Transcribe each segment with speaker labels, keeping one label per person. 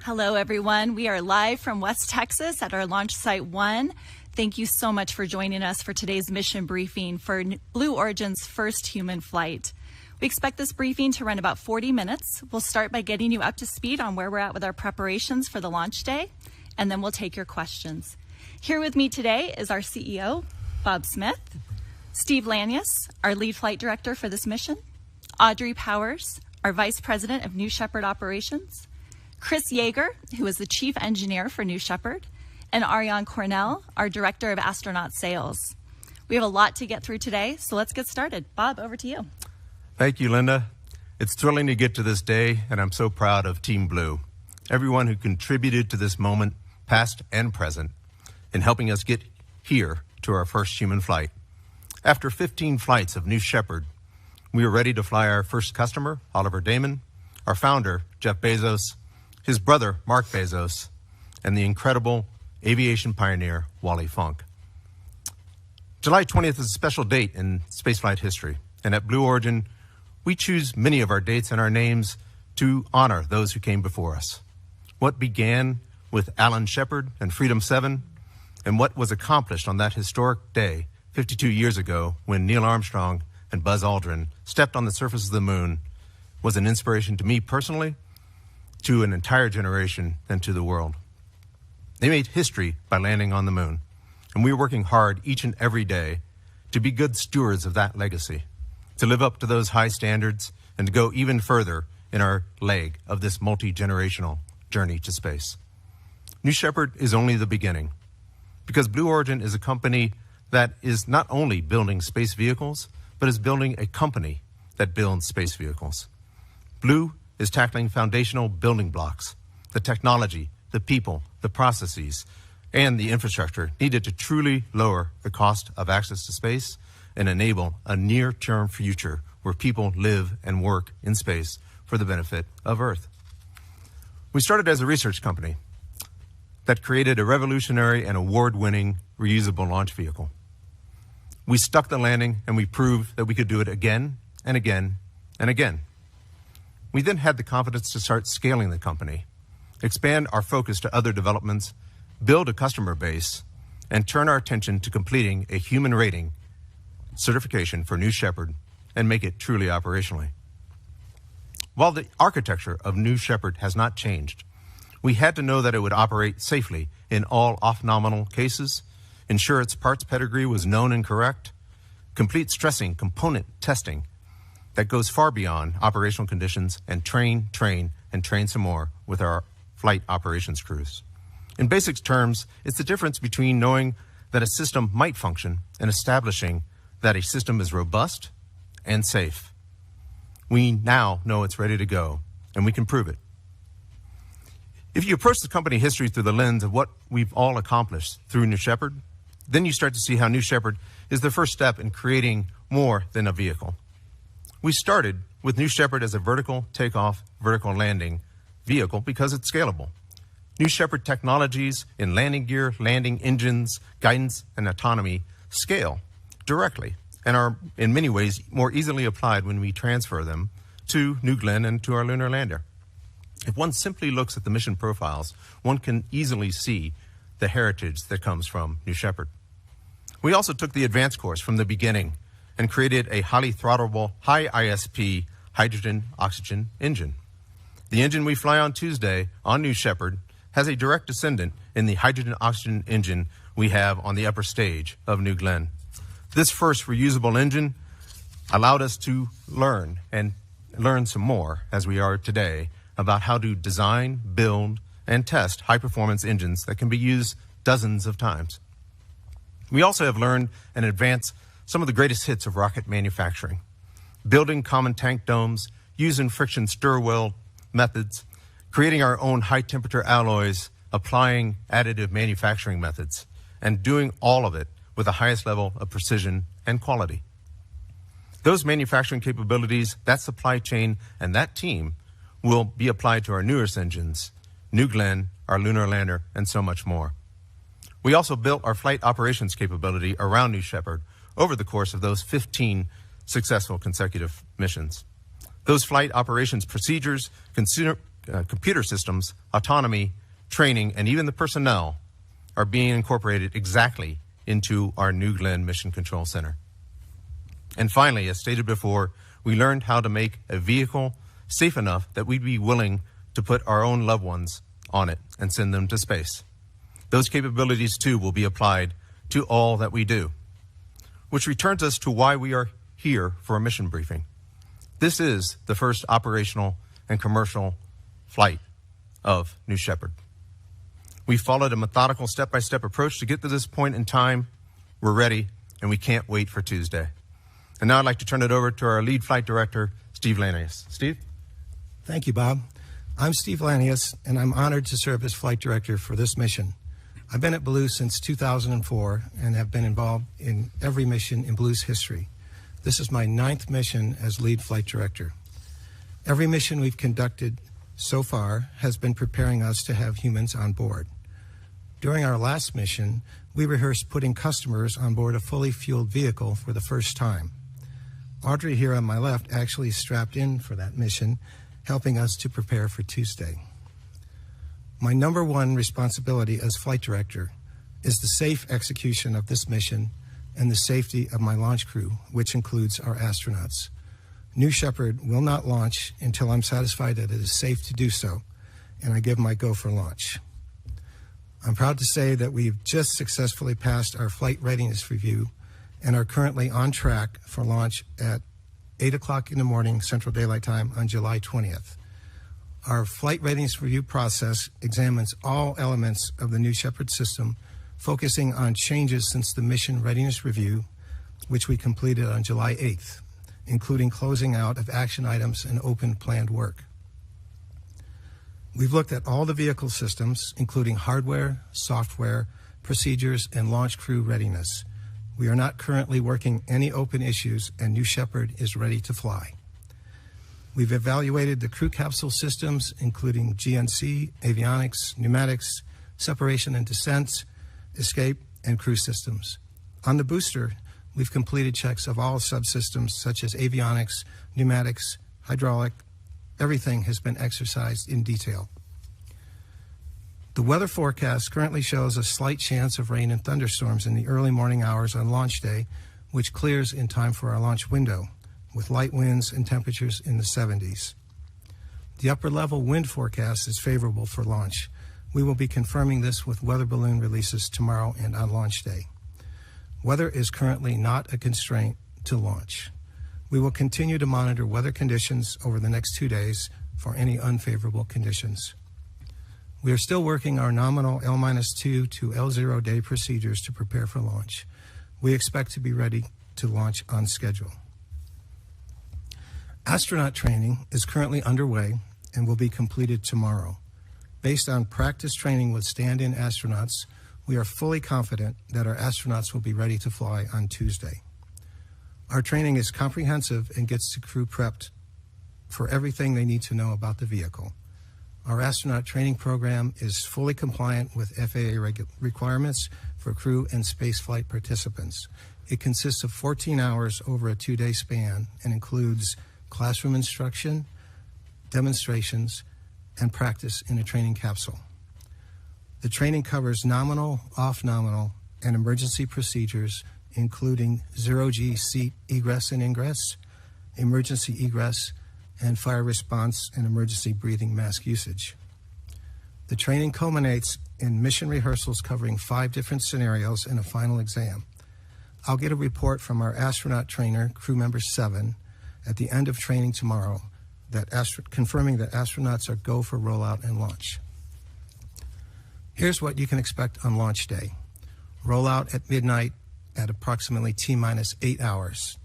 Speaker 1: Hello, everyone. We are live from West Texas at our launch site 1. Thank you so much for joining us for today's mission briefing for Blue Origin's first human flight. We expect this briefing to run about 40 minutes. We'll start by getting you up to speed on where we're at with our preparations for the launch day, and then we'll take your questions. Here with me today is our CEO, Bob Smith, Steve Lanius, our lead flight director for this mission, Audrey Powers, our Vice President of New Shepard Operations, Chris Yeager, who is the Chief Engineer for New Shepard, and Ariane Cornell, our Director of Astronaut Sales. We have a lot to get through today, so let's get started. Bob, over to you.
Speaker 2: Thank you, Linda. It's thrilling to get to this day, and I'm so proud of Team Blue, everyone who contributed to this moment, past and present, in helping us get here to our first human flight. After 15 flights of New Shepard, we were ready to fly our first customer, Oliver Damon, our founder, Jeff Bezos, his brother, Mark Bezos, and the incredible aviation pioneer, Wally Funk. July 20th is a special date in spaceflight history, and at Blue Origin, we choose many of our dates and our names to honor those who came before us. What began with Alan Shepard and Freedom 7, and what was accomplished on that historic day 52 years ago when Neil Armstrong and Buzz Aldrin stepped on the surface of the moon, was an inspiration to me personally, to an entire generation, and to the world. They made history by landing on the moon, and we're working hard each and every day to be good stewards of that legacy, to live up to those high standards, and to go even further in our leg of this multi-generational journey to space. New Shepard is only the beginning, because Blue Origin is a company that is not only building space vehicles, but is building a company that builds space vehicles. Blue is tackling foundational building blocks, the technology, the people, the processes, and the infrastructure needed to truly lower the cost of access to space and enable a near-term future where people live and work in space for the benefit of Earth. We started as a research company that created a revolutionary and award-winning reusable launch vehicle. We stuck the landing, and we proved that we could do it again and again and again. We then had the confidence to start scaling the company, expand our focus to other developments, build a customer base, and turn our attention to completing a human rating certification for New Shepard and make it truly operationally. While the architecture of New Shepard has not changed, we had to know that it would operate safely in all off-nominal cases, ensure its parts pedigree was known and correct, complete stressing component testing that goes far beyond operational conditions, and train some more with our flight operations crews. In basic terms, it's the difference between knowing that a system might function and establishing that a system is robust and safe. We now know it's ready to go, and we can prove it. If you approach the company history through the lens of what we've all accomplished through New Shepard, then you start to see how New Shepard is the first step in creating more than a vehicle. We started with New Shepard as a vertical takeoff, vertical landing vehicle because it's scalable. New Shepard technologies in landing gear, landing engines, guidance, and autonomy scale directly and are in many ways more easily applied when we transfer them to New Glenn and to our lunar lander. If one simply looks at the mission profiles, one can easily see the heritage that comes from New Shepard. We also took the advanced course from the beginning and created a highly throttleable, high ISP hydrogen-oxygen engine. The engine we fly on Tuesday on New Shepard has a direct descendant in the hydrogen-oxygen engine we have on the upper stage of New Glenn. This first reusable engine allowed us to learn some more, as we are today, about how to design, build, and test high-performance engines that can be used dozens of times. We also have learned and advanced some of the greatest hits of rocket manufacturing, building common tank domes, using friction stir weld methods, creating our own high-temperature alloys, applying additive manufacturing methods, and doing all of it with the highest level of precision and quality. Those manufacturing capabilities, that supply chain, and that team will be applied to our newest engines, New Glenn, our lunar lander, and so much more. We also built our flight operations capability around New Shepard over the course of those 15 successful consecutive missions. Those flight operations procedures computer systems, autonomy, training, and even the personnel are being incorporated exactly into our New Glenn Mission Control Center. And finally, as stated before, we learned how to make a vehicle safe enough that we'd be willing to put our own loved ones on it and send them to space. Those capabilities, too, will be applied to all that we do, which returns us to why we are here for a mission briefing. This is the first operational and commercial flight of New Shepard. We followed a methodical step-by-step approach to get to this point in time. We're ready, and we can't wait for Tuesday. And now I'd like to turn it over to our lead flight director, Steve Lanius. Steve?
Speaker 3: Thank you, Bob. I'm Steve Lanius, and I'm honored to serve as flight director for this mission. I've been at Blue since 2004 and have been involved in every mission in Blue's history. This is my 9th mission as lead flight director. Every mission we've conducted so far has been preparing us to have humans on board. During our last mission, we rehearsed putting customers on board a fully fueled vehicle for the first time. Audrey here on my left actually strapped in for that mission, helping us to prepare for Tuesday. My number one responsibility as flight director is the safe execution of this mission and the safety of my launch crew, which includes our astronauts. New Shepard will not launch until I'm satisfied that it is safe to do so, and I give my go for launch. I'm proud to say that we've just successfully passed our flight readiness review and are currently on track for launch at 8 o'clock in the morning Central Daylight Time on July 20th. Our flight readiness review process examines all elements of the New Shepard system, focusing on changes since the mission readiness review, which we completed on July 8th, including closing out of action items and open planned work. We've looked at all the vehicle systems, including hardware, software, procedures, and launch crew readiness. We are not currently working any open issues, and New Shepard is ready to fly. We've evaluated the crew capsule systems, including GNC, avionics, pneumatics, separation and descent, escape, and crew systems. On the booster, we've completed checks of all subsystems such as avionics, pneumatics, hydraulic. Everything has been exercised in detail. The weather forecast currently shows a slight chance of rain and thunderstorms in the early morning hours on launch day, which clears in time for our launch window, with light winds and temperatures in the 70s. The upper level wind forecast is favorable for launch. We will be confirming this with weather balloon releases tomorrow and on launch day. Weather is currently not a constraint to launch. We will continue to monitor weather conditions over the next 2 days for any unfavorable conditions. We are still working our nominal L-2 to L0 day procedures to prepare for launch. We expect to be ready to launch on schedule. Astronaut training is currently underway and will be completed tomorrow. Based on practice training with stand-in astronauts, we are fully confident that our astronauts will be ready to fly on Tuesday. Our training is comprehensive and gets the crew prepped for everything they need to know about the vehicle. Our astronaut training program is fully compliant with FAA requirements for crew and spaceflight participants. It consists of 14 hours over a 2-day span and includes classroom instruction, demonstrations, and practice in a training capsule. The training covers nominal, off-nominal, and emergency procedures, including zero-G seat egress and ingress, emergency egress, and fire response and emergency breathing mask usage. The training culminates in mission rehearsals covering 5 different scenarios and a final exam. I'll get a report from our astronaut trainer, crew member 7, at the end of training tomorrow, confirming that astronauts are go for rollout and launch. Here's what you can expect on launch day. Rollout at midnight at approximately T-minus 8 hours.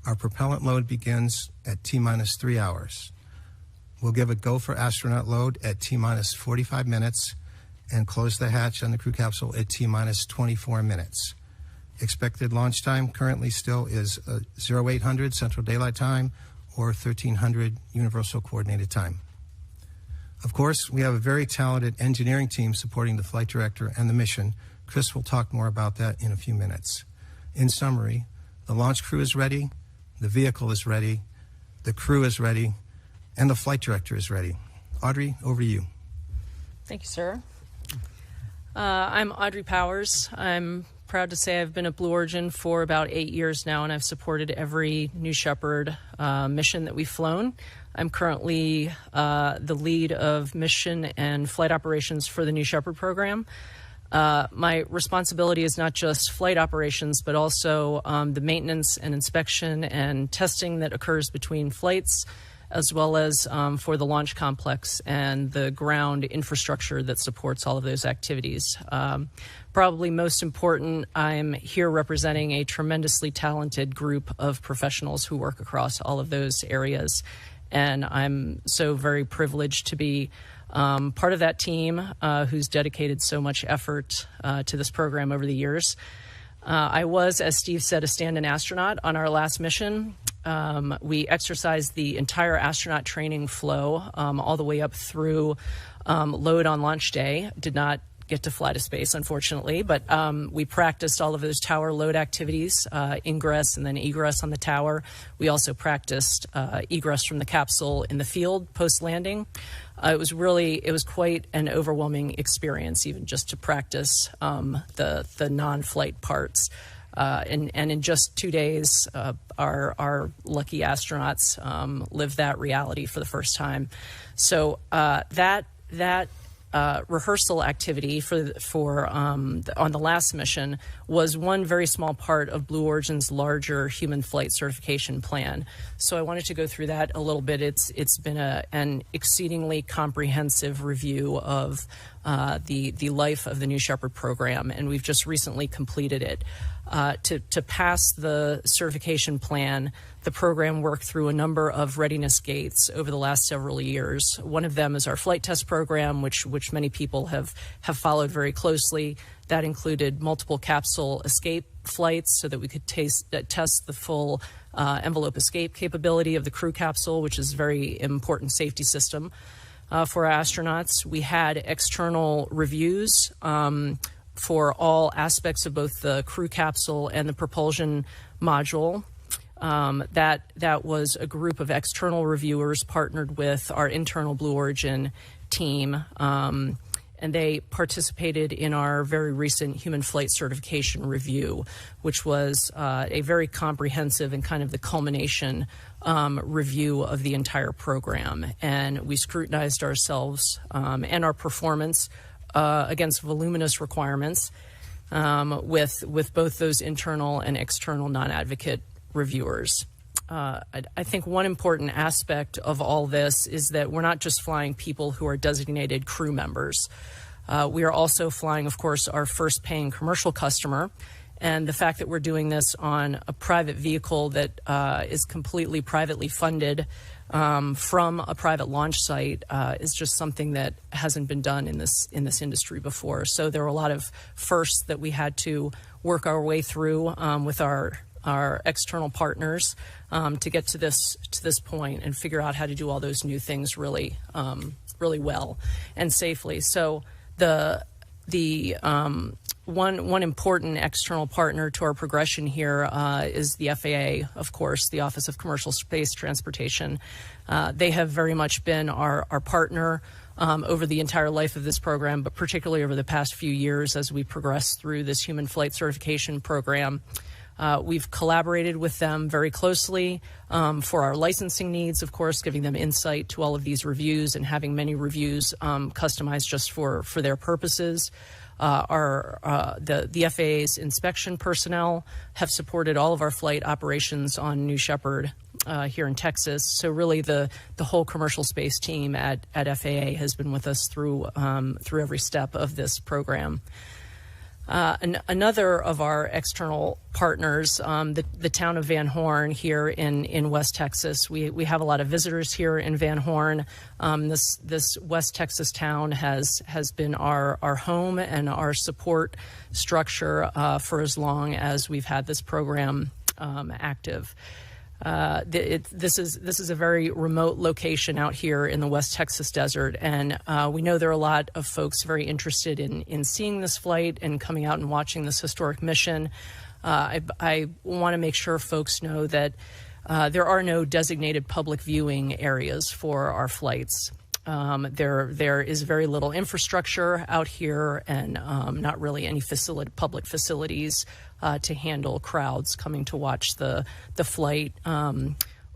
Speaker 3: Our propellant load begins at T-minus 3 hours. We'll give a go for astronaut load at T-minus 45 minutes and close the hatch on the crew capsule at T-minus 24 minutes. Expected launch time currently still is 0800 Central Daylight Time or 1300 Universal Coordinated Time. Of course, we have a very talented engineering team supporting the flight director and the mission. Chris will talk more about that in a few minutes. In summary, the launch crew is ready, the vehicle is ready, the crew is ready, and the flight director is ready. Audrey, over to you.
Speaker 4: Thank you, sir. I'm Audrey Powers. I'm proud to say I've been at Blue Origin for about 8 years now, and I've supported every New Shepard mission that we've flown. I'm currently the lead of mission and flight operations for the New Shepard program. My responsibility is not just flight operations, but also the maintenance and inspection and testing that occurs between flights, as well as for the launch complex and the ground infrastructure that supports all of those activities. Probably most important, I'm here representing a tremendously talented group of professionals who work across all of those areas. And I'm so very privileged to be part of that team who's dedicated so much effort to this program over the years. I was, as Steve said, a stand-in astronaut on our last mission. We exercised the entire astronaut training flow all the way up through load on launch day. Did not get to fly to space, unfortunately, but we practiced all of those tower load activities, ingress and then egress on the tower. We also practiced egress from the capsule in the field post-landing. It was quite an overwhelming experience, even just to practice the non-flight parts. And in just 2 days, our lucky astronauts lived that reality for the first time. So that rehearsal activity on the last mission was one very small part of Blue Origin's larger human flight certification plan. So I wanted to go through that a little bit. It's been an exceedingly comprehensive review of the life of the New Shepard program, and we've just recently completed it. To pass the certification plan, the program worked through a number of readiness gates over the last several years. One of them is our flight test program, which many people have followed very closely. That included multiple capsule escape flights so that we could test the full envelope escape capability of the crew capsule, which is a very important safety system for our astronauts. We had external reviews for all aspects of both the crew capsule and the propulsion module. That was a group of external reviewers partnered with our internal Blue Origin team, and they participated in our very recent human flight certification review, which was a very comprehensive and kind of the culmination review of the entire program. And we scrutinized ourselves and our performance against voluminous requirements with both those internal and external non-advocate reviewers. I think one important aspect of all this is that we're not just flying people who are designated crew members. We are also flying, of course, our first paying commercial customer. And the fact that we're doing this on a private vehicle that is completely privately funded from a private launch site is just something that hasn't been done in this industry before. So there were a lot of firsts that we had to work our way through with our external partners to get to this point and figure out how to do all those new things really well and safely. So one important external partner to our progression here is the FAA, of course, the Office of Commercial Space Transportation. They have very much been our partner over the entire life of this program, but particularly over the past few years as we progress through this human flight certification program. We've collaborated with them very closely for our licensing needs, of course, giving them insight to all of these reviews and having many reviews customized just for their purposes. The FAA's inspection personnel have supported all of our flight operations on New Shepard here in Texas. So really the whole commercial space team at FAA has been with us through every step of this program. Another of our external partners, the town of Van Horn here in West Texas. We have a lot of visitors here in Van Horn. This West Texas town has been our home and our support structure for as long as we've had this program active. This is a very remote location out here in the West Texas desert, and we know there are a lot of folks very interested in seeing this flight and coming out and watching this historic mission. I want to make sure folks know that there are no designated public viewing areas for our flights. There is very little infrastructure out here, and not really any public facilities to handle crowds coming to watch the flight.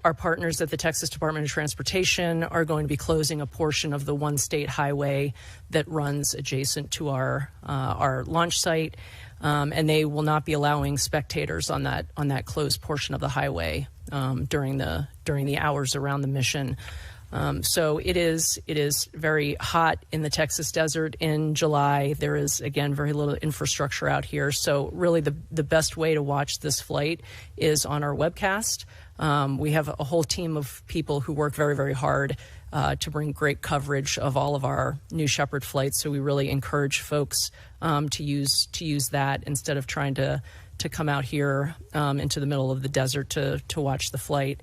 Speaker 4: Our partners at the Texas Department of Transportation are going to be closing a portion of the one state highway that runs adjacent to our launch site, and they will not be allowing spectators on that closed portion of the highway during the hours around the mission. So it is very hot in the Texas desert in July. There is, again, very little infrastructure out here. So really the best way to watch this flight is on our webcast. We have a whole team of people who work very, very hard to bring great coverage of all of our New Shepard flights. So we really encourage folks to use that instead of trying to come out here into the middle of the desert to watch the flight.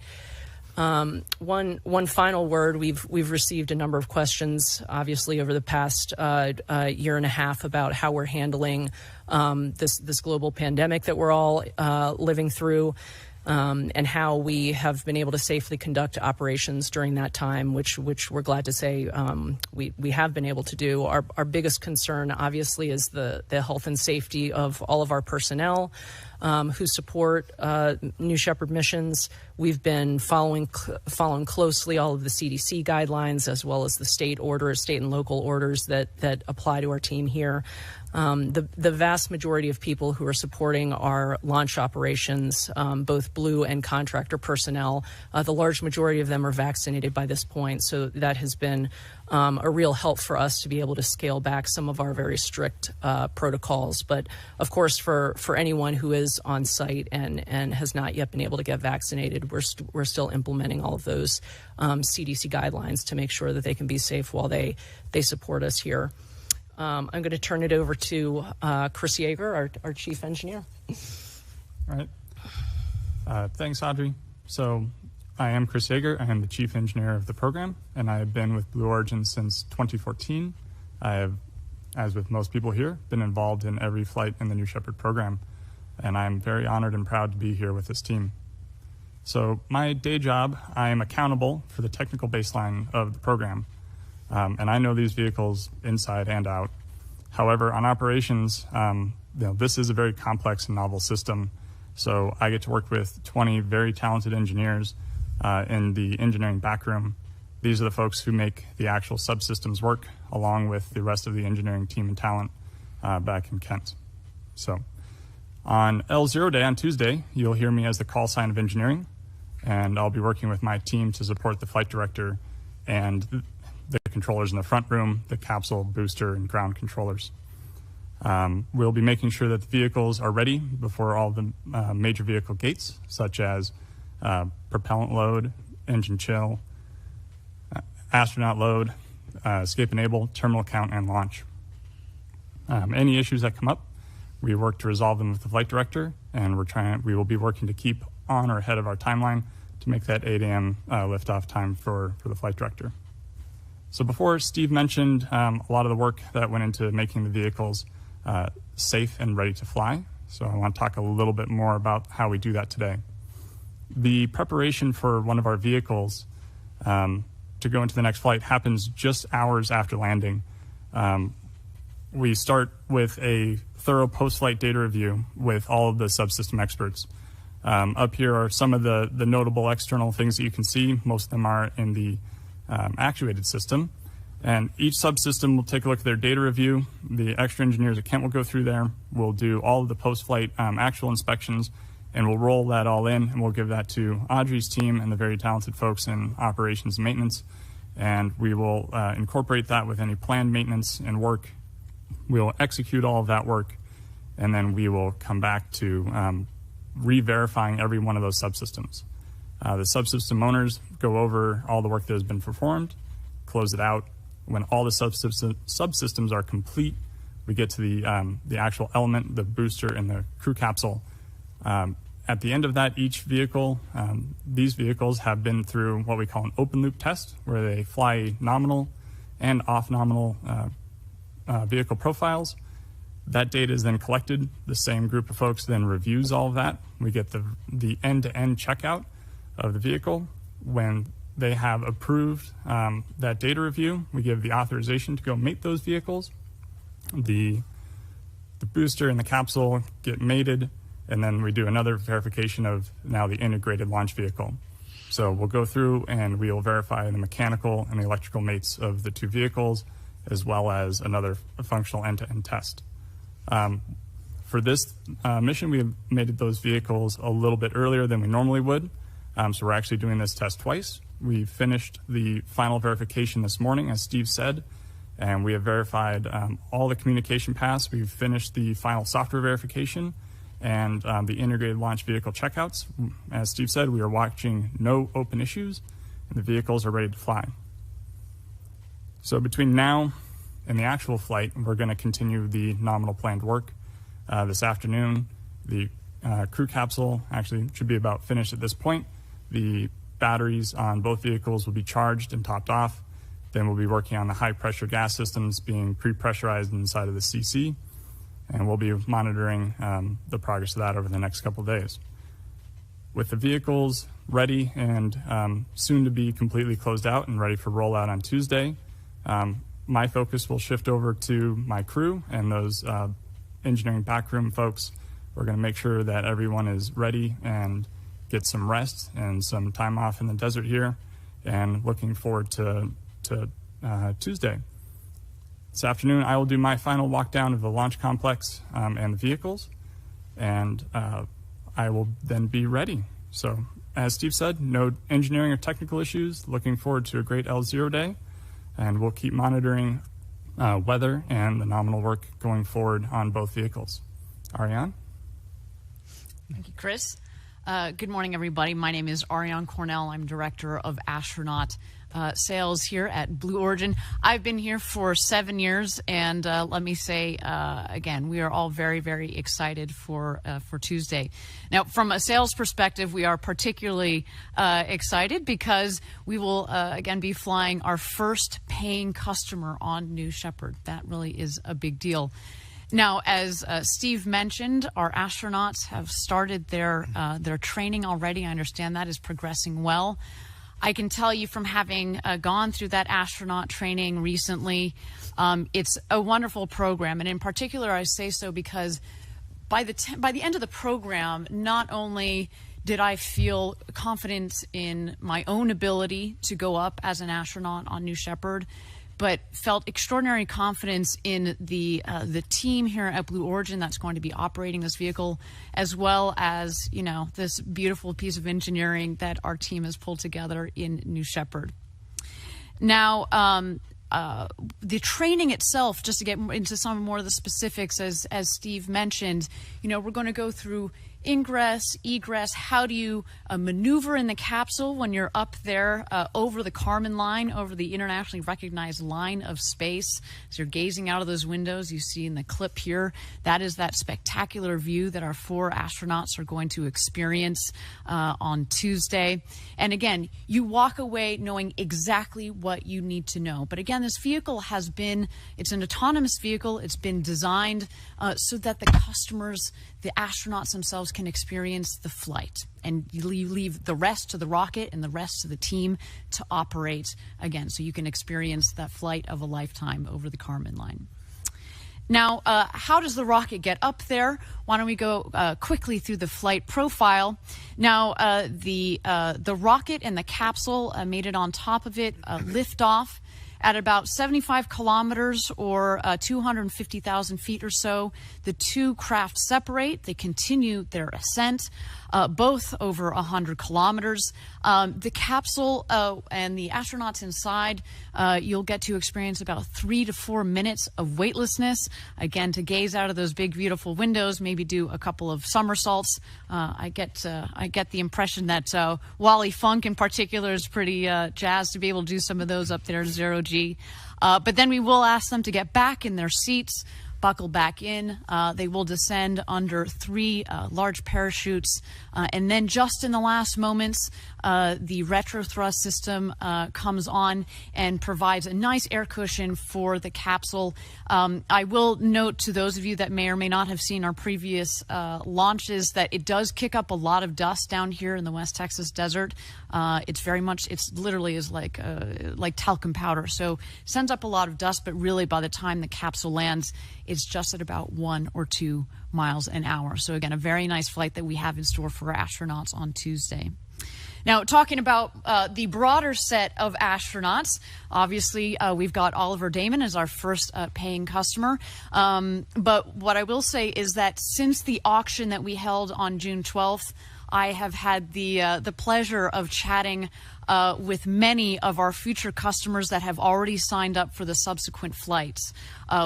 Speaker 4: One final word. We've received a number of questions, obviously, over the past year and a half about how we're handling this global pandemic that we're all living through. And how we have been able to safely conduct operations during that time, which we're glad to say we have been able to do. Our biggest concern, obviously, is the health and safety of all of our personnel who support New Shepard missions. We've been following closely all of the CDC guidelines, as well as the state and local orders that apply to our team here. The vast majority of people who are supporting our launch operations, both Blue and contractor personnel, the large majority of them are vaccinated by this point. So that has been a real help for us to be able to scale back some of our very strict protocols. But of course, for anyone who is on site and has not yet been able to get vaccinated, we're still implementing all of those CDC guidelines to make sure that they can be safe while they support us here. I'm going to turn it over to Chris Yeager, our chief engineer.
Speaker 5: All right. Thanks, Audrey. So I am Chris Yeager. I am the chief engineer of the program, and I have been with Blue Origin since 2014. I have, as with most people here, been involved in every flight in the New Shepard program, and I'm very honored and proud to be here with this team. So my day job, I am accountable for the technical baseline of the program. And I know these vehicles inside and out. However, on operations, this is a very complex and novel system. So I get to work with 20 very talented engineers in the engineering backroom. These are the folks who make the actual subsystems work, along with the rest of the engineering team and talent back in Kent. So on L0 day on Tuesday, you'll hear me as the call sign of engineering, and I'll be working with my team to support the flight director and the controllers in the front room, the capsule, booster, and ground controllers. We'll be making sure that the vehicles are ready before all the major vehicle gates, such as propellant load, engine chill, astronaut load, escape enable, terminal count, and launch. Any issues that come up, we work to resolve them with the flight director, and we will be working to keep on or ahead of our timeline to make that 8 a.m. liftoff time for the flight director. So before, Steve mentioned a lot of the work that went into making the vehicles safe and ready to fly. So I want to talk a little bit more about how we do that today. The preparation for one of our vehicles to go into the next flight happens just hours after landing. We start with a thorough post-flight data review with all of the subsystem experts. Up here are some of the notable external things that you can see. Most of them are in the actuated system, and each subsystem will take a look at their data review. The extra engineers at Kent will go through there. We'll do all of the post-flight actual inspections, and we'll roll that all in, and we'll give that to Audrey's team and the very talented folks in operations and maintenance, and we will incorporate that with any planned maintenance and work. We'll execute all of that work, and then we will come back to re-verifying every one of those subsystems. The subsystem owners go over all the work that has been performed, close it out. When all the subsystems are complete, we get to the actual element, the booster, and the crew capsule. At the end of that, each vehicle, these vehicles have been through what we call an open loop test, where they fly nominal and off nominal vehicle profiles. That data is then collected. The same group of folks then reviews all of that. We get the end-to-end checkout of the vehicle. When they have approved that data review. We give the authorization to go mate those vehicles. The booster and the capsule get mated, and then we do another verification of now the integrated launch vehicle. So we'll go through and we'll verify the mechanical and the electrical mates of the two vehicles, as well as another functional end-to-end test. For this mission, we mated those vehicles a little bit earlier than we normally would. So we're actually doing this test twice. We finished the final verification this morning, as Steve said, and we have verified all the communication paths. We've finished the final software verification and the integrated launch vehicle checkouts. As Steve said, we are watching no open issues, and the vehicles are ready to fly. So between now and the actual flight, we're going to continue the nominal planned work. This afternoon, the crew capsule actually should be about finished at this point. The batteries on both vehicles will be charged and topped off. Then we'll be working on the high pressure gas systems being pre-pressurized inside of the CC, and we'll be monitoring the progress of that over the next couple of days. With the vehicles ready and soon to be completely closed out and ready for rollout on Tuesday, my focus will shift over to my crew and those engineering backroom folks. We're going to make sure that everyone is ready and get some rest and some time off in the desert here, and looking forward to Tuesday. This afternoon, I will do my final walk down of the launch complex and the vehicles, and I will then be ready. So, as Steve said, no engineering or technical issues. Looking forward to a great L0 day, and we'll keep monitoring weather and the nominal work going forward on both vehicles. Ariane?
Speaker 6: Thank you, Chris. Good morning, everybody. My name is Ariane Cornell. I'm Director of Astronaut Sales here at Blue Origin. I've been here for 7 years, and let me say, again, we are all very, very excited for Tuesday. Now, from a sales perspective, we are particularly excited because we will, again, be flying our first paying customer on New Shepard. That really is a big deal. Now, as Steve mentioned, our astronauts have started their training already. I understand that is progressing well. I can tell you from having gone through that astronaut training recently, it's a wonderful program. And in particular, I say so because by the end of the program, not only did I feel confident in my own ability to go up as an astronaut on New Shepard, but felt extraordinary confidence in the team here at Blue Origin that's going to be operating this vehicle, as well as, you know, this beautiful piece of engineering that our team has pulled together in New Shepard. Now, the training itself, just to get into some more of the specifics, as Steve mentioned, you know, we're going to go through ingress, egress, how do you maneuver in the capsule when you're up there over the Kármán line, over the internationally recognized line of space. As you're gazing out of those windows, you see in the clip here, that is that spectacular view that our 4 astronauts are going to experience on Tuesday. And again, you walk away knowing exactly what you need to know. But again, this vehicle has been, it's an autonomous vehicle. It's been designed so that the customers, the astronauts themselves, can experience the flight, and you leave the rest to the rocket and the rest to the team to operate again, so you can experience that flight of a lifetime over the Kármán line. Now, how does the rocket get up there? Why don't we go quickly through the flight profile. Now, the rocket and the capsule made it on top of it, lift off at about 75 kilometers or 250,000 feet or so. The two craft separate. They continue their ascent, both over 100 kilometers. The capsule and the astronauts inside, you'll get to experience about 3 to 4 minutes of weightlessness. Again, to gaze out of those big, beautiful windows, maybe do a couple of somersaults. I get the impression that Wally Funk in particular is pretty jazzed to be able to do some of those up there in 0G. But then we will ask them to get back in their seats, buckle back in. They will descend under 3 large parachutes. And then just in the last moments, the retro thrust system comes on and provides a nice air cushion for the capsule. I will note to those of you that may or may not have seen our previous launches that it does kick up a lot of dust down here in the West Texas desert. It's literally is like talcum powder. So it sends up a lot of dust, but really by the time the capsule lands, it's just at about 1 or 2 miles an hour. So again, a very nice flight that we have in store for our astronauts on Tuesday. Now, talking about the broader set of astronauts, obviously we've got Oliver Damon as our first paying customer. But what I will say is that since the auction that we held on June 12th, I have had the pleasure of chatting with many of our future customers that have already signed up for the subsequent flights.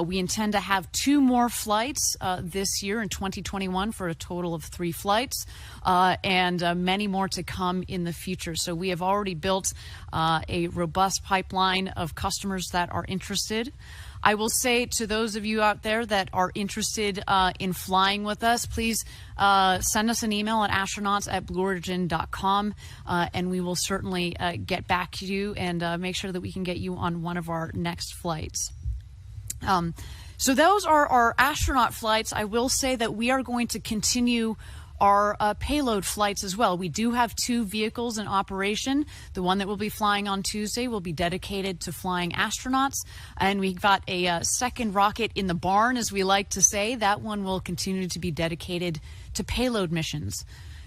Speaker 6: We intend to have 2 more flights this year in 2021 for a total of 3 flights, and many more to come in the future. So we have already built a robust pipeline of customers that are interested. I will say to those of you out there that are interested in flying with us, please send us an email at astronauts@blueorigin.com, and we will certainly get back to you and make sure that we can get you on one of our next flights. So those are our astronaut flights. I will say that we are going to continue our payload flights as well. We do have 2 vehicles in operation. The one that will be flying on Tuesday will be dedicated to flying astronauts, and we've got a second rocket in the barn, as we like to say. That one will continue to be dedicated to payload missions.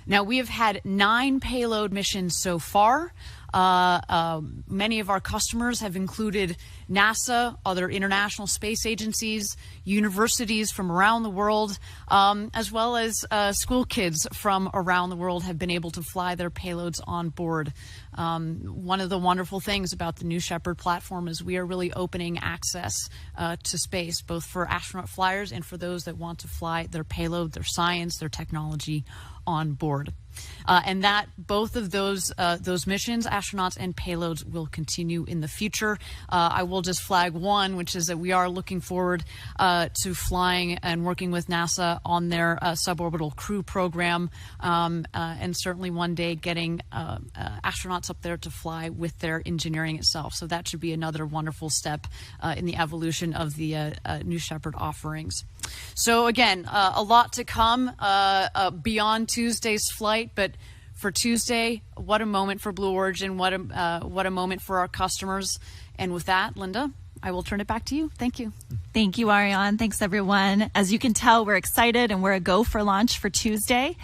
Speaker 6: Now, we have had 9 payload missions so far. Many of our customers have included NASA, other international space agencies, universities from around the world, as well as school kids from around the world have been able to fly their payloads on board. One of the wonderful things about the New Shepard platform is we are really opening access to space, both for astronaut flyers and for those that want to fly their payload, their science, their technology on board. And that both of those missions, astronauts and payloads, will continue in the future. I will just flag one, which is that we are looking forward to flying and working with NASA on their suborbital crew program, and certainly one day getting astronauts up there to fly with their engineering itself. So that should be another wonderful step in the evolution of the New Shepard offerings. So again, a lot to come beyond Tuesday's flight, but for Tuesday, what a moment for Blue Origin, what a moment for our customers. And with that, Linda, I will turn it back to you. Thank you.
Speaker 1: Thank you, Ariane. Thanks, everyone. As you can tell, we're excited and we're a go for launch for Tuesday.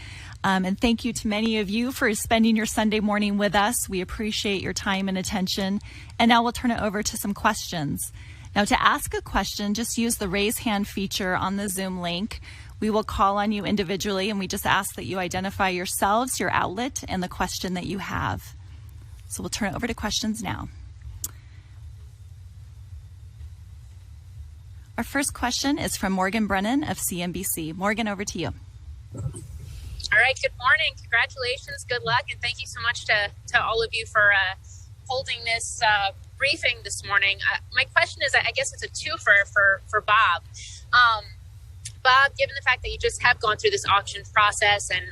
Speaker 1: And thank you to many of you for spending your Sunday morning with us. We appreciate your time and attention. And now we'll turn it over to some questions. Now, to ask a question, just use the raise hand feature on the Zoom link. We will call on you individually, and we just ask that you identify yourselves, your outlet, and the question that you have. So we'll turn it over to questions now. Our first question is from Morgan Brennan of CNBC. Morgan, over to you.
Speaker 7: All right, good morning. Congratulations, good luck, and thank you so much to all of you for holding this briefing this morning. My question is, I guess it's a twofer for Bob. Bob, given the fact that you just have gone through this auction process and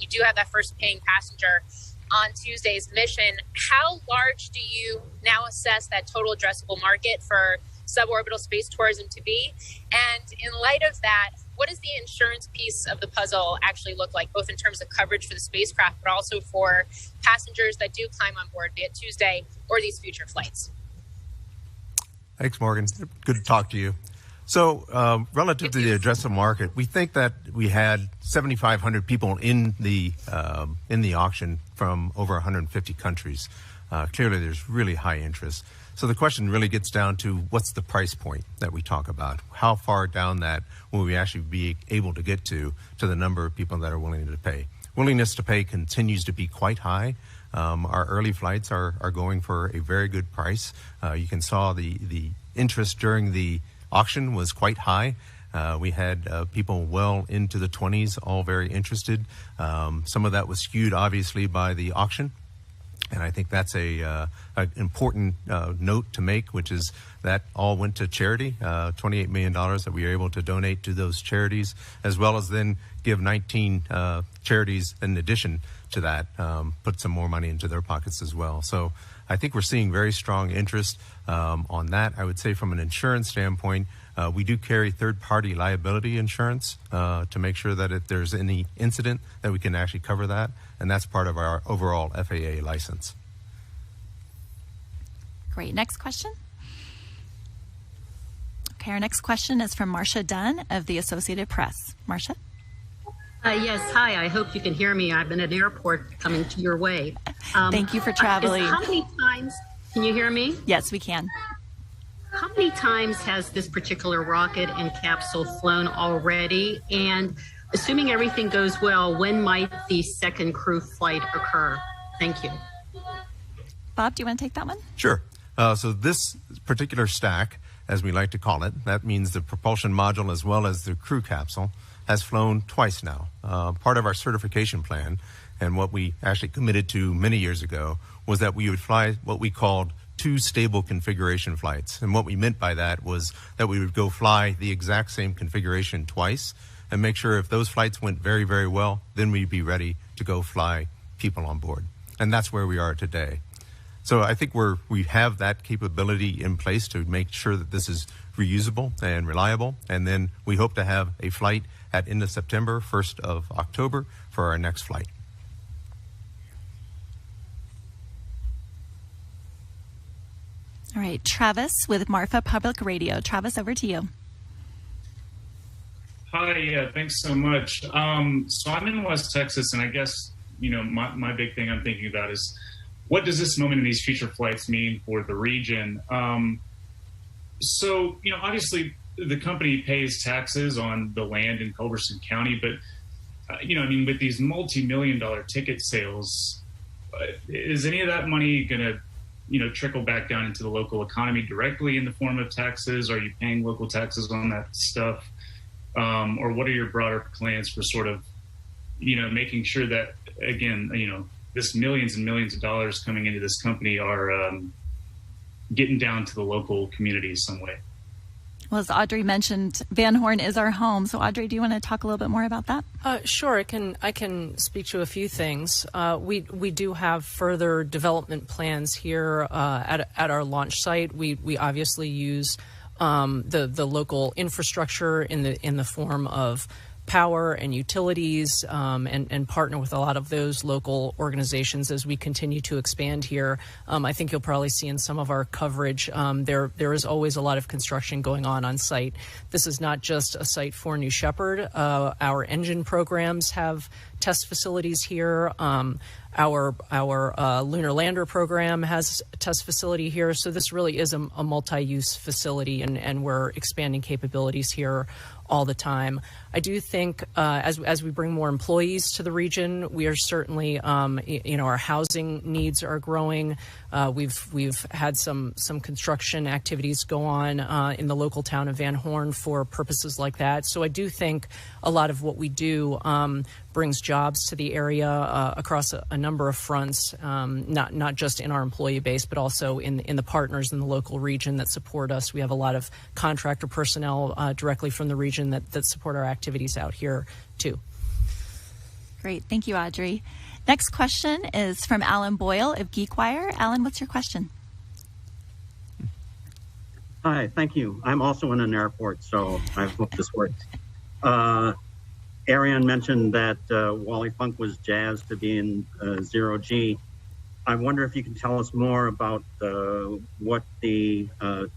Speaker 7: you do have that first paying passenger on Tuesday's mission, how large do you now assess that total addressable market for suborbital space tourism to be? And in light of that, what does the insurance piece of the puzzle actually look like, both in terms of coverage for the spacecraft, but also for passengers that do climb on board, be it Tuesday or these future flights?
Speaker 2: Thanks, Morgan. Good to talk to you. So relative to the addressable market, we think that we had 7,500 people in the auction from over 150 countries. Clearly, there's really high interest. So the question really gets down to what's the price point that we talk about? How far down that will we actually be able to get to the number of people that are willing to pay? Willingness to pay continues to be quite high. Our early flights are going for a very good price. You can saw the interest during the auction was quite high. We had people well into the 20s, all very interested. Some of that was skewed, obviously, by the auction. And I think that's an important note to make, which is that all went to charity, $28 million that we were able to donate to those charities, as well as then give 19 charities in addition to that, put some more money into their pockets as well. So I think we're seeing very strong interest on that. I would say from an insurance standpoint, we do carry third-party liability insurance to make sure that if there's any incident that we can actually cover that, and that's part of our overall FAA license.
Speaker 1: Great. Next question. Okay, our next question is from Marcia Dunn of the Associated Press. Marcia?
Speaker 8: Yes, hi. I hope you can hear me. I'm in an airport coming to your way.
Speaker 1: Thank you for traveling.
Speaker 8: How many times, can you hear me?
Speaker 1: Yes, we can.
Speaker 8: How many times has this particular rocket and capsule flown already? And assuming everything goes well, when might the second crew flight occur? Thank you.
Speaker 1: Bob, do you want to take that one?
Speaker 2: Sure. So this particular stack, as we like to call it, that means the propulsion module as well as the crew capsule, has flown twice now. Part of our certification plan, and what we actually committed to many years ago, was that we would fly what we called 2 stable configuration flights. And what we meant by that was that we would go fly the exact same configuration twice and make sure if those flights went very, very well, then we'd be ready to go fly people on board. And that's where we are today. So I think we have that capability in place to make sure that this is reusable and reliable. And then we hope to have a flight at end of September, 1st of October for our next flight.
Speaker 1: All right, Travis with Marfa Public Radio. Travis, over to you.
Speaker 9: Hi, thanks so much. So I'm in West Texas, and I guess, my big thing I'm thinking about is, what does this moment in these future flights mean for the region? So, obviously the company pays taxes on the land in Culberson County, but, with these multi-million-dollar ticket sales, is any of that money going to, trickle back down into the local economy directly in the form of taxes? Are you paying local taxes on that stuff? Or what are your broader plans for sort of, making sure that, again, this millions and millions of dollars coming into this company are getting down to the local community some way?
Speaker 1: Well, as Audrey mentioned, Van Horn is our home. So Audrey, do you want to talk a little bit more about that?
Speaker 4: Sure. I can speak to a few things. We do have further development plans here at our launch site. We obviously use the local infrastructure in the form of power and utilities, and partner with a lot of those local organizations as we continue to expand here. I think you'll probably see in some of our coverage, there is always a lot of construction going on site. This is not just a site for New Shepard. Our engine programs have test facilities here. Our lunar lander program has a test facility here. So this really is a multi-use facility, and we're expanding capabilities here all the time. I do think as we bring more employees to the region, we are certainly, our housing needs are growing. We've had some construction activities go on in the local town of Van Horn for purposes like that. So I do think a lot of what we do brings jobs to the area across a number of fronts, not just in our employee base, but also in the partners in the local region that support us. We have a lot of contractor personnel directly from the region that support our activities out here too.
Speaker 1: Great. Thank you, Audrey. Next question is from Alan Boyle of GeekWire. Alan, what's your question?
Speaker 10: Hi, thank you. I'm also in an airport, so I hope this works. Ariane mentioned that Wally Funk was jazzed to be in zero G. I wonder if you can tell us more about what the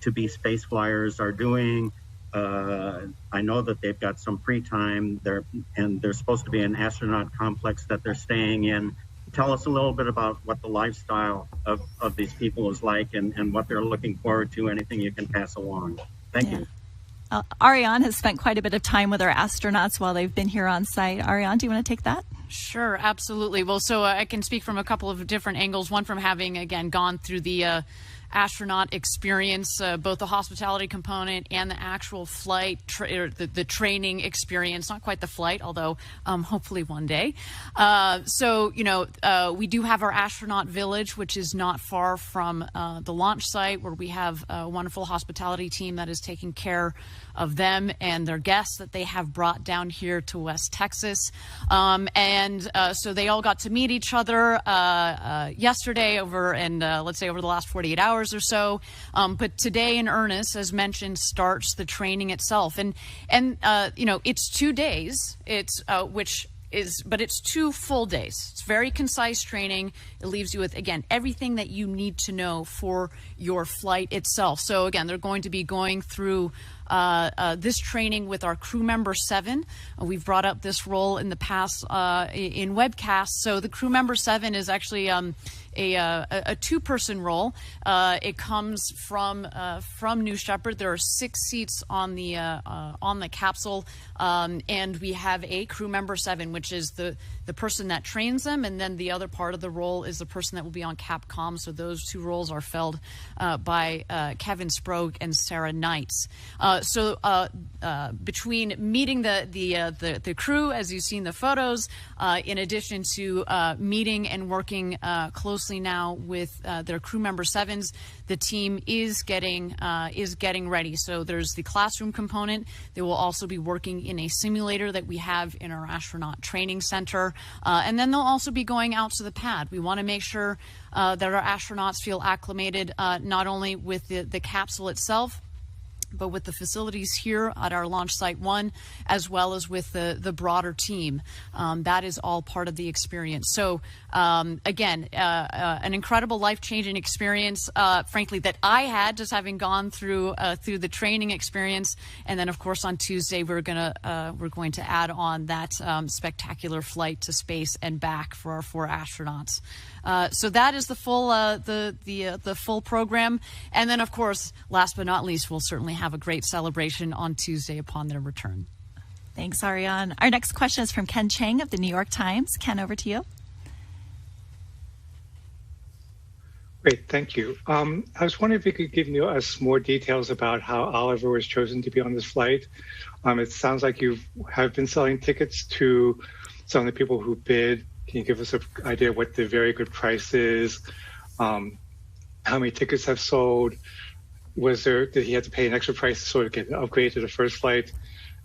Speaker 10: to-be space flyers are doing. I know that they've got some free time there, and there's supposed to be an astronaut complex that they're staying in. Tell us a little bit about what the lifestyle of these people is like, and what they're looking forward to, anything you can pass along. Thank you.
Speaker 1: Ariane has spent quite a bit of time with our astronauts while they've been here on site. Ariane, do you want to take that?
Speaker 6: Sure, absolutely. Well, so I can speak from a couple of different angles. One from having, again, gone through the astronaut experience, both the hospitality component and the actual flight, the training experience. Not quite the flight, although hopefully one day. So, you know, we do have our astronaut village, which is not far from the launch site, where we have a wonderful hospitality team that is taking care of them and their guests that they have brought down here to West Texas. So they all got to meet each other yesterday over let's say over the last 48 hours or so. But today in earnest, as mentioned, starts the training itself. And you know, it's 2 days, but it's 2 full days. It's very concise training. It leaves you with, again, everything that you need to know for your flight itself. So again, they're going to be going through this training with our crew member 7. We've brought up this role in the past in webcasts. So the crew member 7 is actually a 2-person role. It comes from New Shepard. There are 6 seats on the capsule, and we have a crew member 7, which is the person that trains them, and then the other part of the role is the person that will be on Capcom. So those 2 roles are filled by Kevin Sprogue and Sarah Knights. So between meeting the crew, as you've seen the photos, in addition to meeting and working closely now with their crew member 7s, the team is getting ready. So there's the classroom component. They will also be working in a simulator that we have in our astronaut training center, and then they'll also be going out to the pad. We want to make sure that our astronauts feel acclimated not only with the capsule itself, but with the facilities here at our launch site 1, as well as with the broader team. That is all part of the experience. So again, an incredible life-changing experience, frankly, that I had just having gone through the training experience. And then, of course, on Tuesday, we're going to add on that spectacular flight to space and back for our 4 astronauts. So that is the full the full program. And then, of course, last but not least, we'll certainly have a great celebration on Tuesday upon their return.
Speaker 1: Thanks, Ariane. Our next question is from Ken Chang of the New York Times. Ken, over to you.
Speaker 11: Great, thank you. I was wondering if you could give us more details about how Oliver was chosen to be on this flight. It sounds like you have been selling tickets to some of the people who bid. Can you give us an idea of what the very good price is? How many tickets have sold? Did he have to pay an extra price to sort of get an upgrade to the first flight?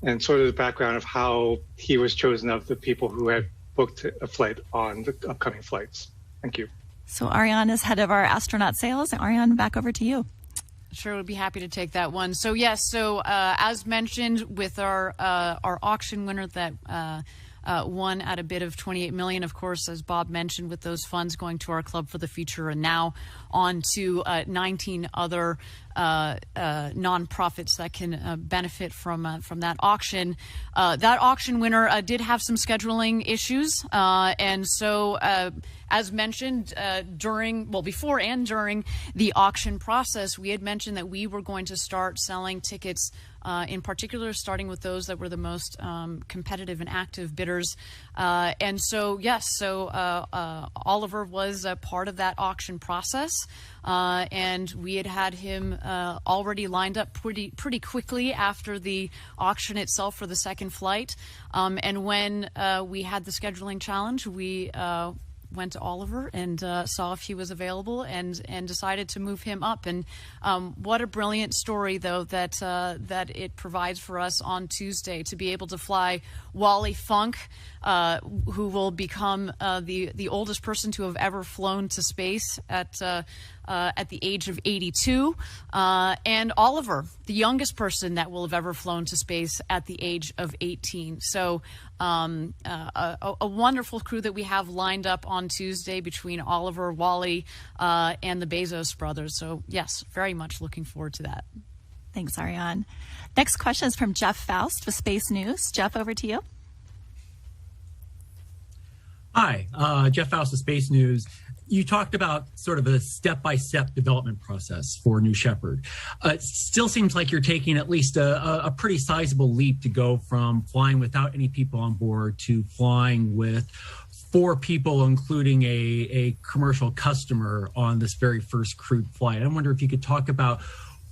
Speaker 11: And sort of the background of how he was chosen of the people who had booked a flight on the upcoming flights. Thank you.
Speaker 1: So Ariane is head of our astronaut sales. Ariane, back over to you.
Speaker 6: Sure, would be happy to take that one. So yes, as mentioned, with our auction winner that won at a bid of $28 million, of course, as Bob mentioned, with those funds going to our Club for the Future and now on to 19 other nonprofits that can benefit from that auction. That auction winner did have some scheduling issues, and so as mentioned before and during the auction process, we had mentioned that we were going to start selling tickets, in particular starting with those that were the most competitive and active bidders. And so yes, Oliver was a part of that auction process, and we had him already lined up pretty quickly after the auction itself for the second flight. And when we had the scheduling challenge, we went to Oliver and saw if he was available and decided to move him up. And what a brilliant story, though, that it provides for us on Tuesday to be able to fly Wally Funk, who will become the oldest person to have ever flown to space at the age of 82, and Oliver, the youngest person that will have ever flown to space at the age of 18. So a wonderful crew that we have lined up on Tuesday between Oliver, Wally, and the Bezos brothers. So yes, very much looking forward to that.
Speaker 1: Thanks, Ariane. Next question is from Jeff Faust with Space News. Jeff, over to you.
Speaker 12: Hi, Jeff Faust of Space News. You talked about sort of a step-by-step development process for New Shepard. It still seems like you're taking at least a pretty sizable leap to go from flying without any people on board to flying with 4 people, including a commercial customer on this very first crewed flight. I wonder if you could talk about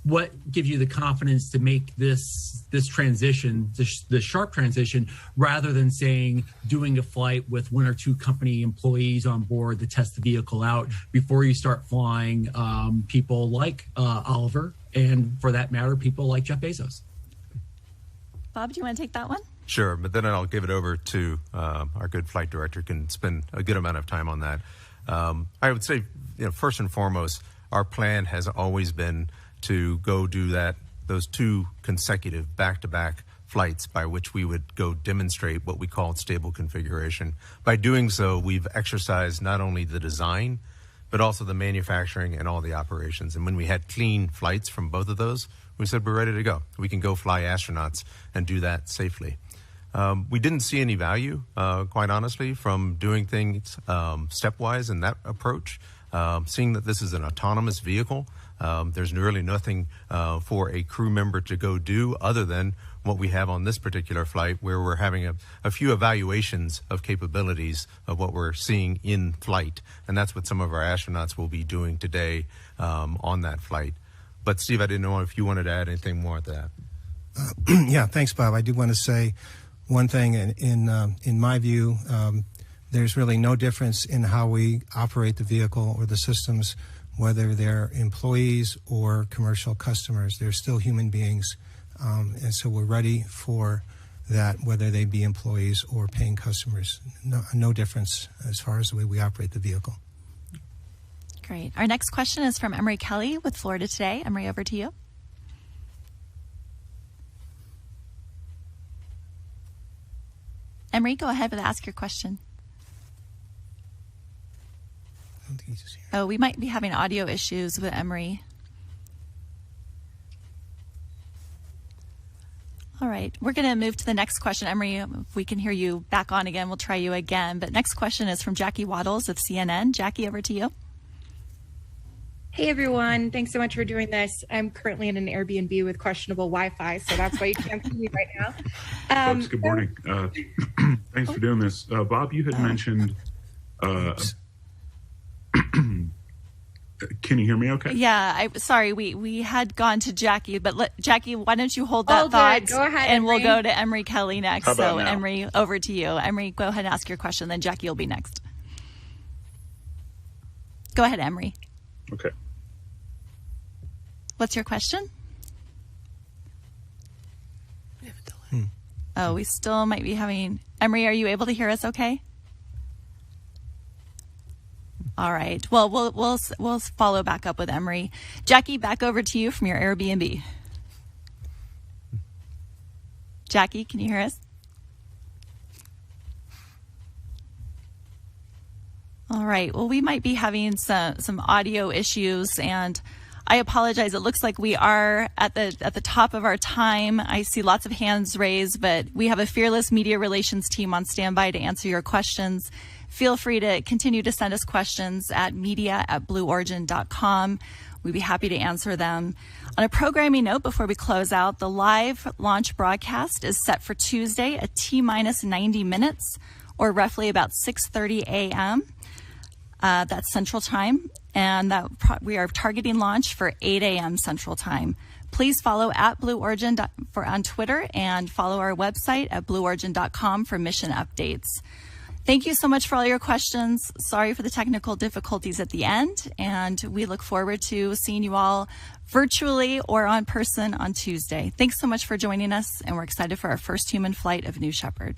Speaker 12: what gives you the confidence to make this transition, this sharp transition, rather than saying doing a flight with 1 or 2 company employees on board to test the vehicle out before you start flying people like Oliver, and for that matter, people like Jeff Bezos.
Speaker 1: Bob, do you want to take that one?
Speaker 2: Sure, but then I'll give it over to our good flight director, can spend a good amount of time on that. I would say, first and foremost, our plan has always been to go do those 2 consecutive back-to-back flights by which we would go demonstrate what we call stable configuration. By doing so, we've exercised not only the design, but also the manufacturing and all the operations. And when we had clean flights from both of those, we said we're ready to go. We can go fly astronauts and do that safely. We didn't see any value, quite honestly, from doing things stepwise in that approach. Seeing that this is an autonomous vehicle, there's really nothing for a crew member to go do other than what we have on this particular flight, where we're having a few evaluations of capabilities of what we're seeing in flight. And that's what some of our astronauts will be doing today on that flight. But Steve, I didn't know if you wanted to add anything more to that.
Speaker 3: Yeah, thanks, Bob. I do want to say one thing. In my view, there's really no difference in how we operate the vehicle or the systems, whether they're employees or commercial customers. They're still human beings, and so we're ready for that, whether they be employees or paying customers. No difference as far as the way we operate the vehicle.
Speaker 1: Great. Our next question is from Emery Kelly with Florida Today. Emery, over to you. Emery, go ahead and ask your question.
Speaker 3: I don't think he's just here.
Speaker 1: Oh, we might be having audio issues with Emery. All right, we're going to move to the next question. Emery, if we can hear you back on again, we'll try you again. But next question is from Jackie Waddles of CNN. Jackie, over to you.
Speaker 13: Hey, everyone. Thanks so much for doing this. I'm currently in an Airbnb with questionable Wi-Fi, so that's why you can't see me right now.
Speaker 14: Folks, good morning. Thanks for doing this. Bob, you had mentioned... Can you hear me okay?
Speaker 1: Yeah, sorry, we had gone to Jackie, but Jackie, why don't you hold that thought?
Speaker 13: Go ahead,
Speaker 1: and
Speaker 13: Emery.
Speaker 1: We'll go to Emery Kelly next.
Speaker 14: How about
Speaker 1: So,
Speaker 14: now?
Speaker 1: Emery, over to you. Emery, go ahead and ask your question, then Jackie will be next. Go ahead, Emery.
Speaker 14: Okay.
Speaker 1: What's your question? Oh, we still might be having... Emery, are you able to hear us okay? All right. Well, we'll follow back up with Emery. Jackie, back over to you from your Airbnb. Jackie, can you hear us? All right. Well, we might be having some audio issues, and I apologize. It looks like we are at the top of our time. I see lots of hands raised, but we have a fearless media relations team on standby to answer your questions. Feel free to continue to send us questions at media@blueorigin.com. We'd be happy to answer them. On a programming note, before we close out, the live launch broadcast is set for Tuesday at T-minus 90 minutes, or roughly about 6:30 a.m. That's Central Time, and we are targeting launch for 8 a.m. Central Time. Please follow @Blue Origin on Twitter, and follow our website at blueorigin.com for mission updates. Thank you so much for all your questions. Sorry for the technical difficulties at the end, and we look forward to seeing you all virtually or in person on Tuesday. Thanks so much for joining us, and we're excited for our first human flight of New Shepard.